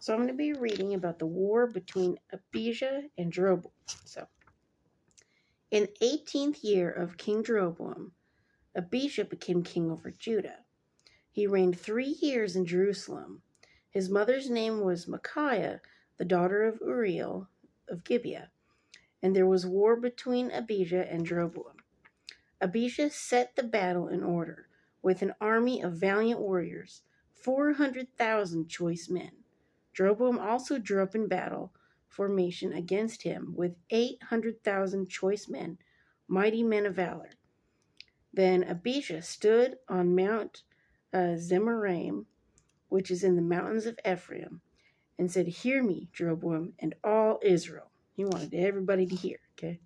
So I'm going to be reading about the war between Abijah and Jeroboam. So, in the 18th year of King Jeroboam, Abijah became king over Judah. He reigned 3 years in Jerusalem. His mother's name was Micaiah, the daughter of Uriel of Gibeah. And there was war between Abijah and Jeroboam. Abijah set the battle in order with an army of valiant warriors, 400,000 choice men. Jeroboam also drew up in battle formation against him with 800,000 choice men, mighty men of valor. Then Abijah stood on Mount Zemaraim, which is in the mountains of Ephraim, and said, "Hear me, Jeroboam, and all Israel." He wanted everybody to hear, okay?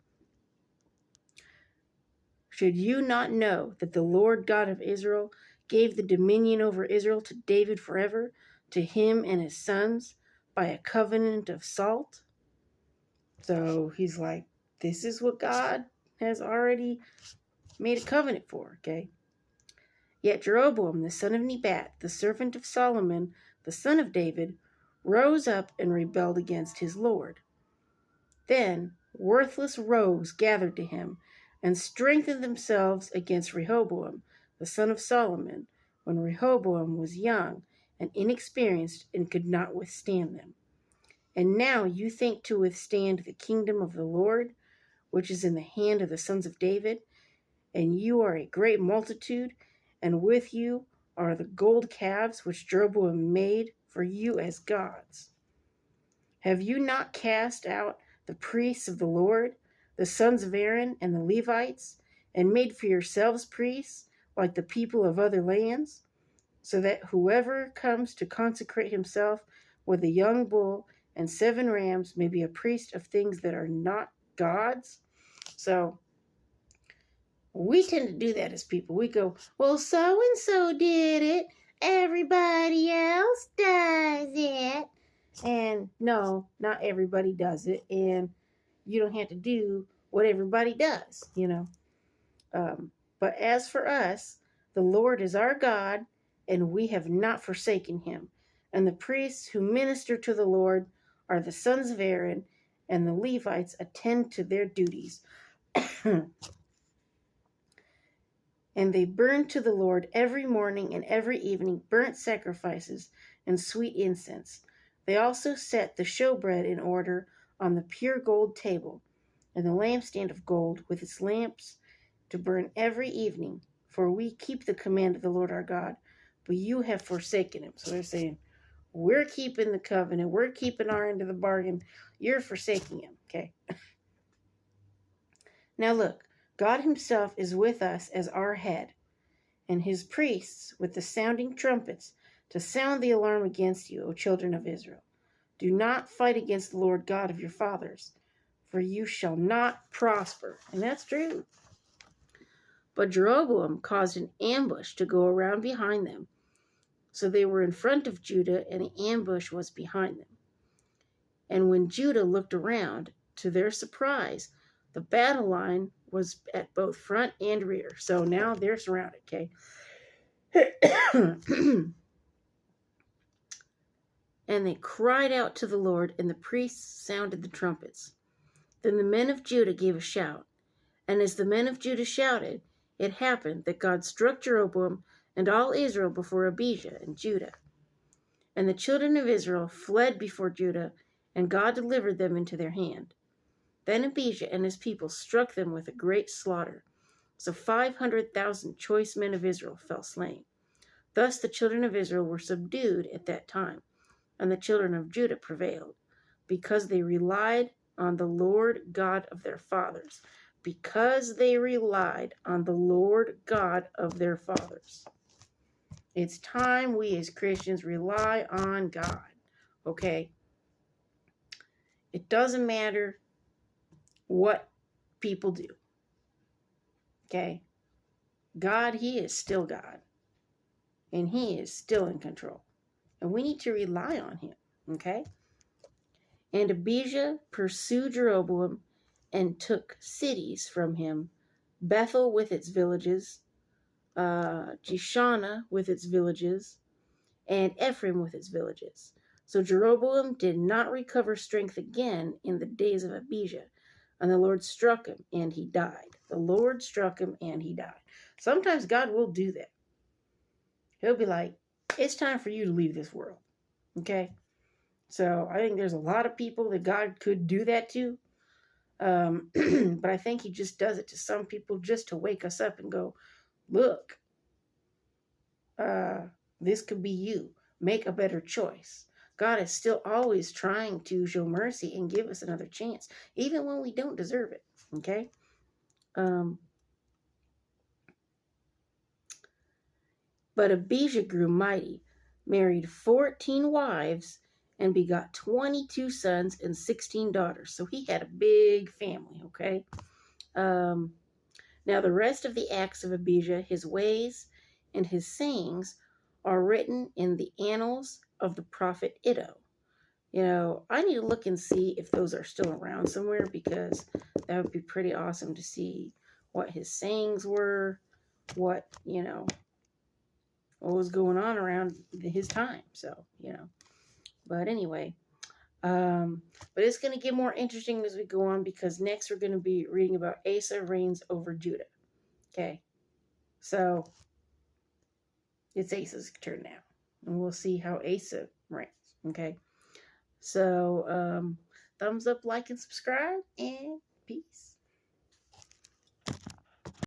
"Should you not know that the Lord God of Israel gave the dominion over Israel to David forever, to him and his sons, by a covenant of salt?" So he's like, this is what God has already made a covenant for, okay? "Yet Jeroboam, the son of Nebat, the servant of Solomon, the son of David, rose up and rebelled against his Lord. Then worthless rogues gathered to him and strengthened themselves against Rehoboam, the son of Solomon, when Rehoboam was young and inexperienced and could not withstand them. And now you think to withstand the kingdom of the Lord, which is in the hand of the sons of David, and you are a great multitude, and with you are the gold calves which Jeroboam made for you as gods. Have you not cast out the priests of the Lord, the sons of Aaron and the Levites, and made for yourselves priests like the people of other lands, so that whoever comes to consecrate himself with a young bull and 7 rams may be a priest of things that are not gods?" So we tend to do that as people. We go, well, so-and-so did it. Everybody else does it. And no, not everybody does it. And you don't have to do what everybody does, But as for us, the Lord is our God, and we have not forsaken him. And the priests who minister to the Lord are the sons of Aaron, and the Levites attend to their duties. And they burn to the Lord every morning and every evening burnt sacrifices and sweet incense. They also set the showbread in order on the pure gold table, and the lampstand of gold with its lamps to burn every evening. For we keep the command of the Lord our God, but you have forsaken him. So they're saying, we're keeping the covenant. We're keeping our end of the bargain. You're forsaking him, okay? Now look, God himself is with us as our head, and his priests with the sounding trumpets to sound the alarm against you, O children of Israel. Do not fight against the Lord God of your fathers, for you shall not prosper. And that's true. But Jeroboam caused an ambush to go around behind them. So they were in front of Judah, and the ambush was behind them. And when Judah looked around, to their surprise, the battle line was at both front and rear. So now they're surrounded, okay? And they cried out to the Lord, and the priests sounded the trumpets. Then the men of Judah gave a shout. And as the men of Judah shouted, it happened that God struck Jeroboam and all Israel before Abijah and Judah. And the children of Israel fled before Judah, and God delivered them into their hand. Then Abijah and his people struck them with a great slaughter. So 500,000 choice men of Israel fell slain. Thus the children of Israel were subdued at that time, and the children of Judah prevailed, because they relied on the Lord God of their fathers. Because they relied on the Lord God of their fathers. It's time we as Christians rely on God, okay? It doesn't matter what people do, okay? God, he is still God, and he is still in control, and we need to rely on him, okay? And Abijah pursued Jeroboam and took cities from him, Bethel with its villages, Jeshanah with its villages, and Ephraim with its villages. So Jeroboam did not recover strength again in the days of Abijah. And the Lord struck him, and he died. The Lord struck him, and he died. Sometimes God will do that. He'll be like, it's time for you to leave this world. Okay? So I think there's a lot of people that God could do that to. But I think he just does it to some people just to wake us up and go, look, this could be you. Make a better choice. God is still always trying to show mercy and give us another chance, even when we don't deserve it. Okay? But Abijah grew mighty, married 14 wives, and begot 22 sons and 16 daughters. So he had a big family, okay? Now the rest of the acts of Abijah, his ways and his sayings, are written in the annals of the prophet Iddo. You know, I need to look and see if those are still around somewhere, because that would be pretty awesome to see what his sayings were, what was going on around his time. So, but anyway, but it's going to get more interesting as we go on, because next we're going to be reading about Asa reigns over Judah. Okay. So it's Asa's turn now, and we'll see how Asa reigns. Okay. So, thumbs up, like, and subscribe, and peace.